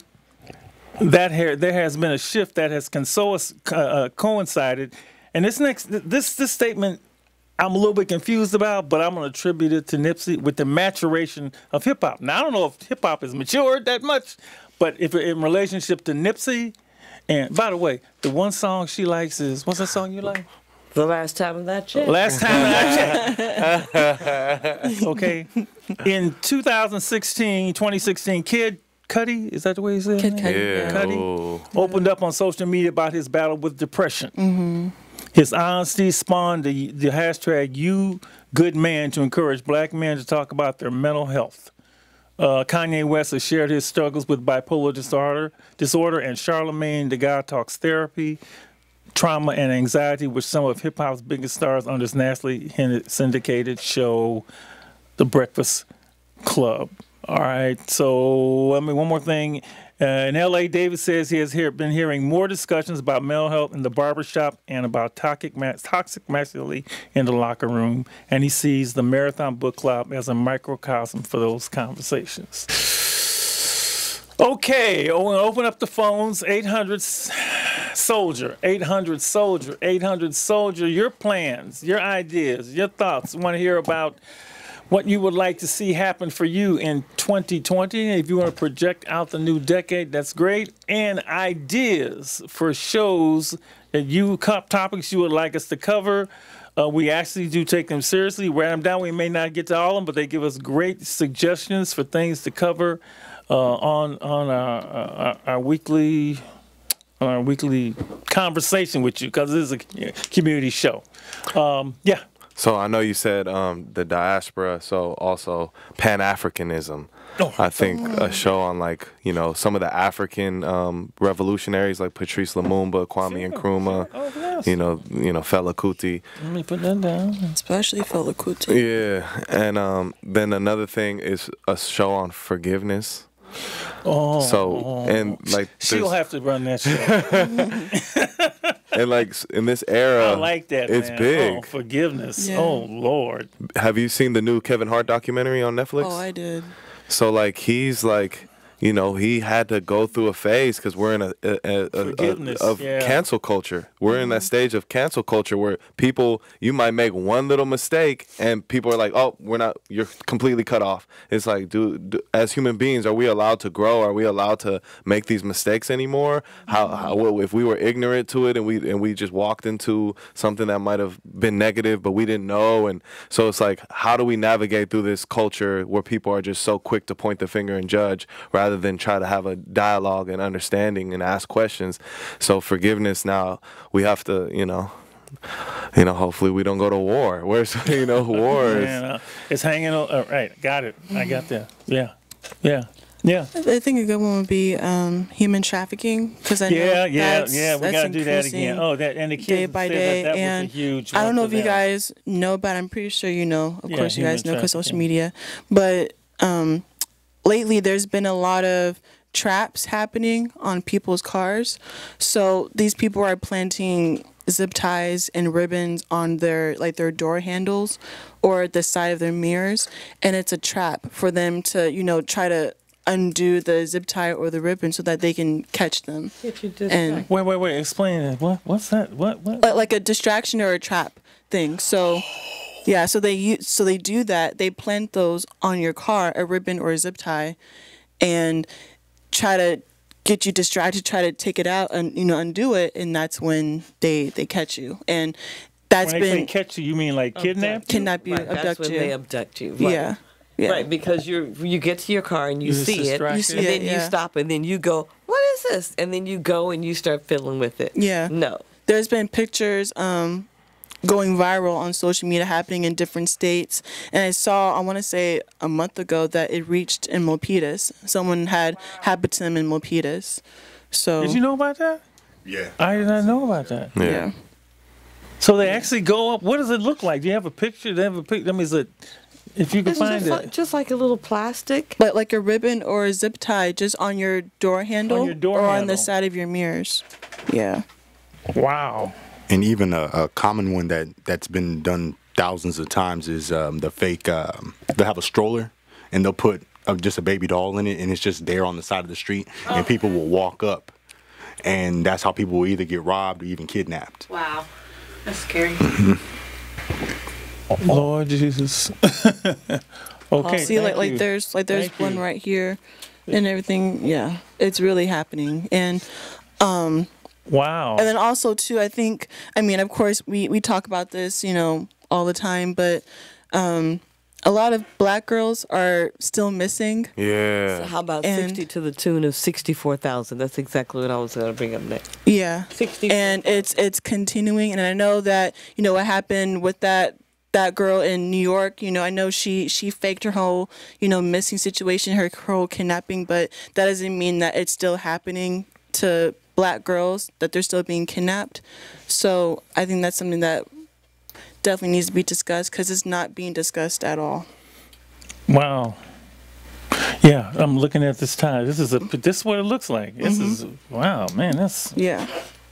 there has been a shift that has coincided. And this statement, I'm a little bit confused about, but I'm going to attribute it to Nipsey with the maturation of hip hop. Now, I don't know if hip hop has matured that much, but if in relationship to Nipsey, and by the way, the one song she likes is, what's that song you like? The last time that checked. Last time I checked. Okay. In 2016, Kid Cudi, is that the way he said it? Kid Cudi. Yeah. Cudi opened up on social media about his battle with depression. Mm-hmm. His honesty spawned the hashtag You Good Man to encourage black men to talk about their mental health. Kanye West has shared his struggles with bipolar disorder, and Charlemagne the God talks therapy, trauma, and anxiety with some of hip-hop's biggest stars on this nationally syndicated show, The Breakfast Club. All right, so one more thing. In L.A., David says he has been hearing more discussions about mental health in the barbershop and about toxic masculinity in the locker room, and he sees the Marathon Book Club as a microcosm for those conversations. Okay, we'll open up the phones. 800-SOLDIER, 800-SOLDIER, 800-SOLDIER. Your plans, your ideas, your thoughts. I want to hear about what you would like to see happen for you in 2020. If you want to project out the new decade, that's great. And ideas for shows that topics you would like us to cover. We actually do take them seriously, write them down. We may not get to all of them, but they give us great suggestions for things to cover on our weekly conversation with you, because this is a community show. Yeah. So I know you said the diaspora, so also Pan-Africanism. I think a show on some of the African revolutionaries like Patrice Lumumba, Kwame Nkrumah, Fela Kuti. Let me put that down. Especially Fela Kuti. Yeah, and then another thing is a show on forgiveness. She'll have to run that show. And in this era, I like that. It's man. big. Oh, forgiveness. Yeah. Oh Lord. Have you seen the new Kevin Hart documentary on Netflix? Oh, I did. So he's he had to go through a phase because we're in a cancel culture. We're in that stage of cancel culture where you might make one little mistake and people are like, oh, you're completely cut off. It's like, dude, as human beings, are we allowed to grow? Are we allowed to make these mistakes anymore? How if we were ignorant to it and we just walked into something that might have been negative, but we didn't know? And so it's like, how do we navigate through this culture where people are just so quick to point the finger and judge rather than try to have a dialogue and understanding and ask questions? So forgiveness, now we have to, hopefully we don't go to war. Where's, war is... It's hanging on. Right, got it. I got that. Yeah. I think a good one would be human trafficking, because I know we got to do that again. Oh, and the kids day by day, that and was a huge I don't know one if you for them. guys know, but I'm pretty sure you know. Of course, you guys know because social trafficking. media. But lately, there's been a lot of traps happening on people's cars. So these people are planting zip ties and ribbons on their door handles or the side of their mirrors, and it's a trap for them to try to undo the zip tie or the ribbon so that they can catch them. And Wait, explain it. What's that? What? like a distraction or a trap thing. So yeah, so they do that. They plant those on your car, a ribbon or a zip tie, and try to get you distracted, try to take it out and undo it, and that's when they catch you. And that's when they say catch you mean like kidnap you? Kidnap you, Right, abduct that's when you. they abduct you. Right. Yeah. Right, because you get to your car and you You're see it, and distracted. then you stop, and then you go, what is this? And then you go and you start fiddling with it. Yeah. No. There's been pictures going viral on social media happening in different states. And I saw, I want to say a month ago, that it reached in Milpitas. Someone had happened in Milpitas. So Did you know about that? Yeah. I did not know about that. yeah. So they actually go up. What does it look like? Do you have a picture? They have a picture. That means that if you can It's find it. just like a little plastic. But like a ribbon or a zip tie just on your door handle On your door or on handle. the side of your mirrors. Yeah. Wow. And even a common one that's been done thousands of times is the fake. They'll have a stroller and they'll put just a baby doll in it, and it's just there on the side of the street, and people will walk up, and that's how people will either get robbed or even kidnapped. Wow, that's scary. Lord Jesus. Okay. See, like there's Thank one you. right here, and everything. Yeah, it's really happening, and Wow. and then also too, I think, I mean, of course, we talk about this, all the time, but a lot of black girls are still missing. Yeah. So how about And- 60 to the tune of 64,000? That's exactly what I was going to bring up next. Yeah, 60. and it's continuing, and I know that what happened with that girl in New York. I know she faked her whole missing situation, her whole kidnapping, but that doesn't mean that it's still happening to black girls, that they're still being kidnapped. So I think that's something that definitely needs to be discussed, because it's not being discussed at all. Wow. Yeah, I'm looking at this time. This is what it looks like. This is wow, man. That's Yeah.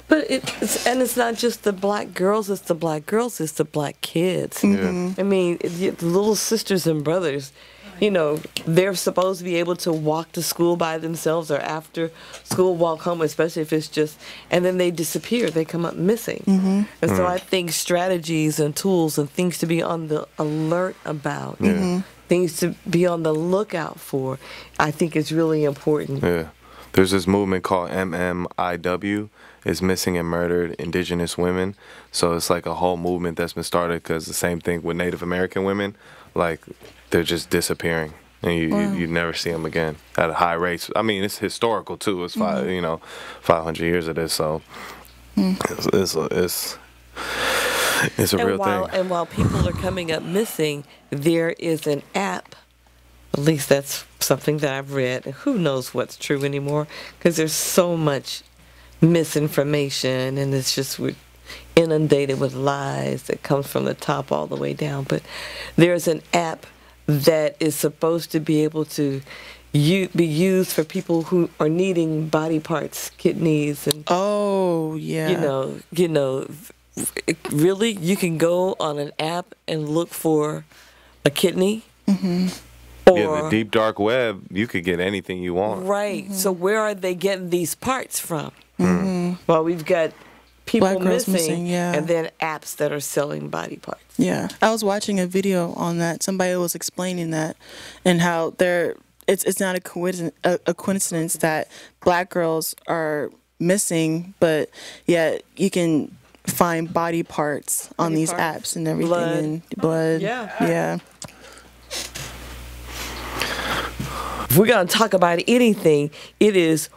But it's not just the black girls, it's the black girls, it's the black kids. Yeah. I mean, the little sisters and brothers, they're supposed to be able to walk to school by themselves or after school walk home, especially if it's just, and then they disappear, they come up missing. And so I think strategies and tools and things to be on the alert about, things to be on the lookout for, I think is really important. Yeah. There's this movement called MMIW, is Missing and Murdered Indigenous Women. So it's like a whole movement that's been started, because the same thing with Native American women, like they're just disappearing, and you never see them again at a high rate. I mean, it's historical too. It's 500 years of this, so it's a real thing. And while people are coming up missing, there is an app. At least that's something that I've read. And who knows what's true anymore? Because there's so much misinformation, and it's just we're inundated with lies that comes from the top all the way down. But there's an app that is supposed to be able to be used for people who are needing body parts, kidneys, and Oh, yeah. really, you can go on an app and look for a kidney. Yeah, the deep dark web, you could get anything you want. Right. So where are they getting these parts from? Well, we've got people Black girls missing, missing, yeah. and then apps that are selling body parts. Yeah, I was watching a video on that. Somebody was explaining that, and how it's not a coincidence that black girls are missing, but yet you can find body parts on Body these parts, apps and everything, blood. and blood. Yeah. If we're going to talk about anything, it is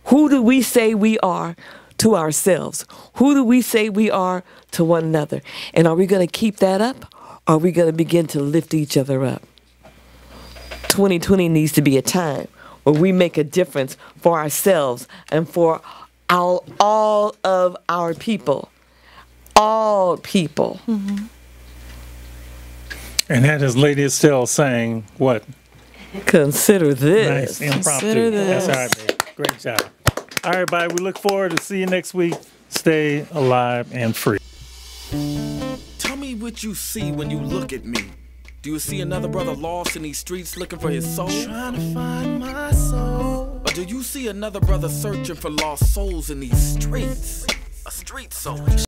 who do we say we are to ourselves? Who do we say we are to one another? And are we going to keep that up? Or are we going to begin to lift each other up? 2020 needs to be a time where we make a difference for ourselves and for all of our people. All people. and that is Lady Estelle saying what? Consider this. Nice impromptu. Consider this. That's all right, babe. Great job. All right, everybody. We look forward to see you next week. Stay alive and free. Tell me what you see when you look at me. Do you see another brother lost in these streets looking for his soul? Trying to find my soul. Or do you see another brother searching for lost souls in these streets? A street soldier.